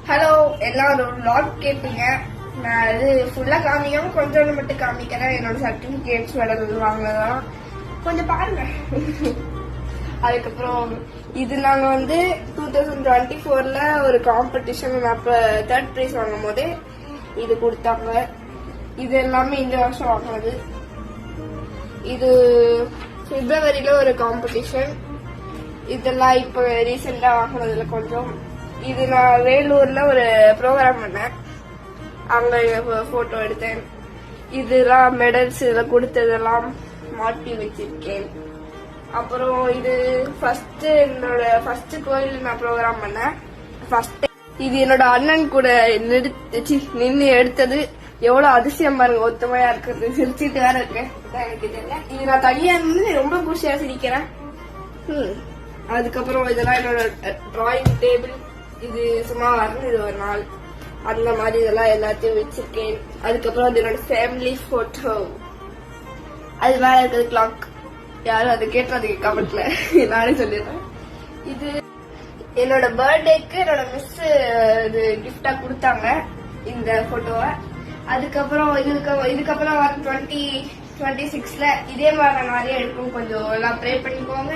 Hello, எல்லாரும் vlog கேட்டீங்க. நான் அது ஃபுல்லா காமிக்காம கொஞ்சம் மட்டும் காமிக்கிறேன். என்னோட சர்டிபிகேட்ஸ் மெடல் வாங்கினதான் கொஞ்சம் பாருங்க. அதுக்கப்புறம் இது நாங்க வந்து 2024ல ஒரு காம்படிஷன் அப்ப 3rd பிரைஸ் வாங்கும் போதே இது கொடுத்தாங்க. இது எல்லாமே இந்த வருஷம் வாங்கினது. இது பிப்ரவரியில ஒரு காம்படிஷன். இதெல்லாம் இப்ப ரீசெண்டா வாங்கினதுல கொஞ்சம். இது நான் வேலூர்ல ஒரு ப்ரோக்ராம் பண்ணேன், அங்க போட்டோ எடுத்தேன். இதெல்லாம் மெடல்ஸ் இதெல்லாம் கொடுத்ததெல்லாம் மாட்டி வச்சிருக்கேன். அப்புறம் இது என்னோட ஃபர்ஸ்ட் கோயில் நான் ப்ரோக்ராம் பண்ணேன். இது என்னோட அண்ணன் கூட நின்று எடுத்தது. எவ்வளவு அதிசயம் பாருங்க, ஒத்துமையா இருக்கிறது. சிரிச்சுட்டு வேற இருக்கேன். எனக்கு தெரியல, இது நான் தனியா இருந்து ரொம்ப குஷியா சிரிக்கிறேன். அதுக்கப்புறம் இதெல்லாம் என்னோட டிராயிங் டேபிள். இது சும்மா வரைஞ்சது ஒரு நாள், அந்த மாதிரி இதெல்லாம் எல்லாத்தையும் வச்சிருக்கேன். அதுக்கப்புறம் அது என்னோட ஃபேமிலி போட்டோ. அது மேல இருக்கிறது கிளாக். யாரும் அதை கேட்டுறதுக்கு கமெண்ட்ல நானே சொல்லிடுறேன். இது என்னோட பர்த்டேக்கு என்னோட மிஸ் இது கிஃப்டா கொடுத்தாங்க இந்த போட்டோவை. அதுக்கப்புறம் இதுக்கப்புறம் 2026ல இதே மாதிரி நான் நிறைய எடுக்கும். கொஞ்சம் எல்லாம் ப்ரே பண்ணிக்கோங்க.